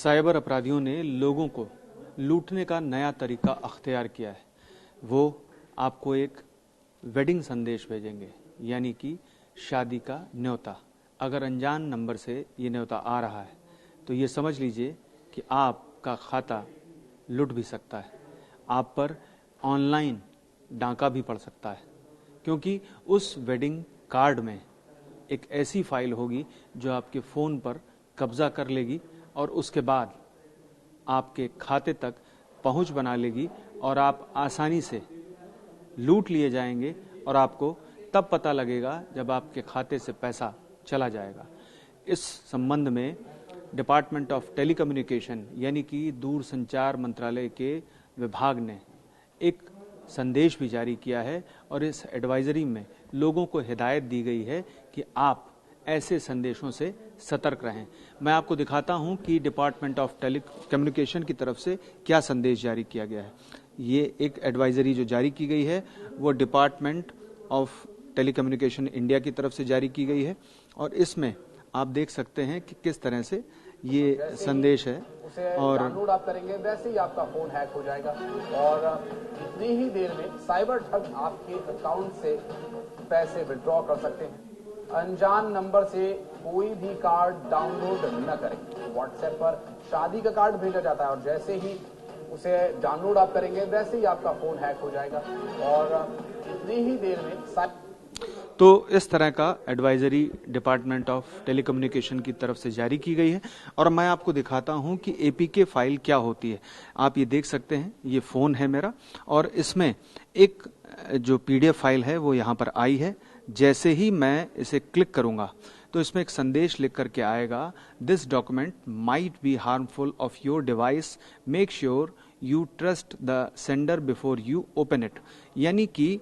Cyber अपराधियों ने लोगों को लूटने का नया तरीका अख्तियार किया है। वो आपको एक वेडिंग संदेश भेजेंगे, यानी कि शादी का न्योता। अगर अनजान नंबर से ये न्योता आ रहा है तो ये समझ लीजिए कि आपका खाता लूट भी सकता है। आप पर ऑनलाइन डांका भी पड़ सकता है, क्योंकि उस वेडिंग कार्ड में एक ऐसी फाइल होगी जो आपके फ़ोन पर कब्जा कर लेगी और उसके बाद आपके खाते तक पहुंच बना लेगी और आप आसानी से लूट लिए जाएंगे और आपको तब पता लगेगा जब आपके खाते से पैसा चला जाएगा। इस संबंध में डिपार्टमेंट ऑफ टेलीकम्युनिकेशन यानी कि दूरसंचार मंत्रालय के विभाग ने एक संदेश भी जारी किया है और इस एडवाइजरी में लोगों को हिदायत दी गई है कि आप ऐसे संदेशों से सतर्क रहें। मैं आपको दिखाता हूं कि डिपार्टमेंट ऑफ टेलीकम्युनिकेशन की तरफ से क्या संदेश जारी किया गया है। ये एक एडवाइजरी जो जारी की गई है वो डिपार्टमेंट ऑफ टेलीकम्युनिकेशन इंडिया की तरफ से जारी की गई है और इसमें आप देख सकते हैं कि किस तरह से ये संदेश है। और डाउनलोड आप करेंगे वैसे ही आपका फोन हैक हो जाएगा और इतनी ही देर में साइबर ठग आपके अकाउंट से पैसे विड्रॉ कर सकते हैं। अनजान नंबर से कोई भी कार्ड डाउनलोड न करें। व्हाट्सएप पर शादी का कार्ड भेजा जाता है और जैसे ही उसे डाउनलोड आप करेंगे वैसे ही आपका फोन हैक हो जाएगा और इतनी ही देर में तो इस तरह का एडवाइजरी डिपार्टमेंट ऑफ टेलीकम्युनिकेशन की तरफ से जारी की गई है और मैं आपको दिखाता हूं कि एपीके फाइल क्या होती है। आप ये देख सकते हैं, ये फोन है मेरा और इसमें एक जो पीडीएफ फाइल है वो यहाँ पर आई है। जैसे ही मैं इसे क्लिक करूंगा तो इसमें एक संदेश लिख करके आएगा, this document might be harmful of your device, make sure you trust the sender before you open it. यानी कि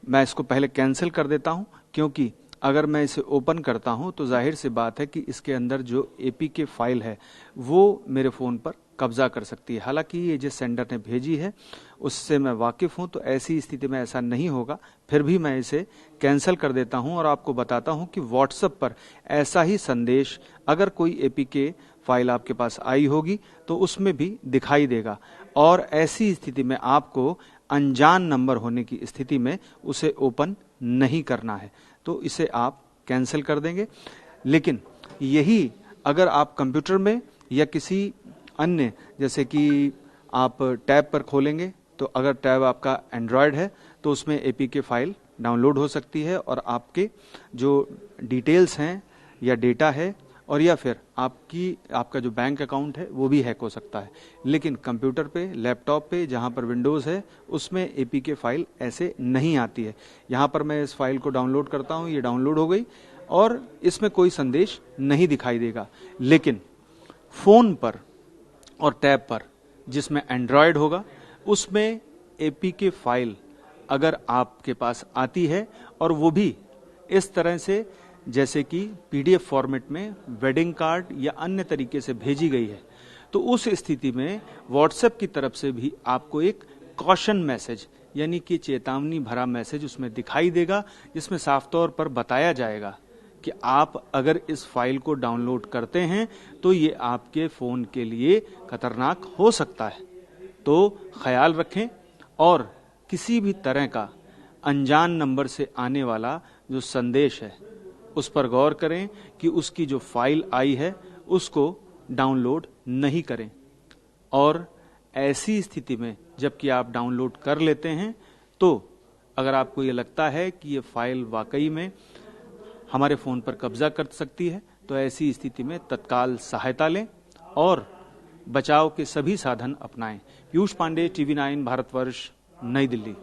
मैं इसको पहले कैंसिल कर देता हूं, क्योंकि अगर मैं इसे ओपन करता हूं तो जाहिर सी बात है कि इसके अंदर जो एपीके फाइल है वो मेरे फोन पर कब्जा कर सकती है। हालांकि ये जिस सेंडर ने भेजी है उससे मैं वाकिफ हूं, तो ऐसी स्थिति में ऐसा नहीं होगा। फिर भी मैं इसे कैंसिल कर देता हूं और आपको बताता हूं कि व्हाट्सएप पर ऐसा ही संदेश अगर कोई एपीके फाइल आपके पास आई होगी तो उसमें भी दिखाई देगा और ऐसी स्थिति में आपको अनजान नंबर होने की स्थिति में उसे ओपन नहीं करना है, तो इसे आप कैंसिल कर देंगे। लेकिन यही अगर आप कंप्यूटर में या किसी अन्य, जैसे कि आप टैब पर खोलेंगे, तो अगर टैब आपका एंड्रॉयड है तो उसमें एपीके फाइल डाउनलोड हो सकती है और आपके जो डिटेल्स हैं या डेटा है और या फिर आपका जो बैंक अकाउंट है वो भी हैक हो सकता है। लेकिन कंप्यूटर पे, लैपटॉप पे जहां पर विंडोज है उसमें एपीके फाइल ऐसे नहीं आती है। यहां पर मैं इस फाइल को डाउनलोड करता हूं, ये डाउनलोड हो गई और इसमें कोई संदेश नहीं दिखाई देगा। लेकिन फोन पर और टैब पर जिसमें एंड्रॉयड होगा उसमें एपीके फाइल अगर आपके पास आती है और वो भी इस तरह से जैसे कि पीडीएफ फॉर्मेट में वेडिंग कार्ड या अन्य तरीके से भेजी गई है, तो उस स्थिति में व्हाट्सएप की तरफ से भी आपको एक कॉशन मैसेज यानी कि चेतावनी भरा मैसेज उसमें दिखाई देगा, जिसमें साफ तौर पर बताया जाएगा कि आप अगर इस फाइल को डाउनलोड करते हैं तो ये आपके फोन के लिए खतरनाक हो सकता है। तो ख्याल रखें और किसी भी तरह का अनजान नंबर से आने वाला जो संदेश है उस पर गौर करें कि उसकी जो फाइल आई है उसको डाउनलोड नहीं करें। और ऐसी स्थिति में जबकि आप डाउनलोड कर लेते हैं तो अगर आपको ये लगता है कि ये फाइल वाकई में हमारे फोन पर कब्जा कर सकती है तो ऐसी स्थिति में तत्काल सहायता लें और बचाव के सभी साधन अपनाएं। पीयूष पांडे, टीवी 9 भारतवर्ष, नई दिल्ली।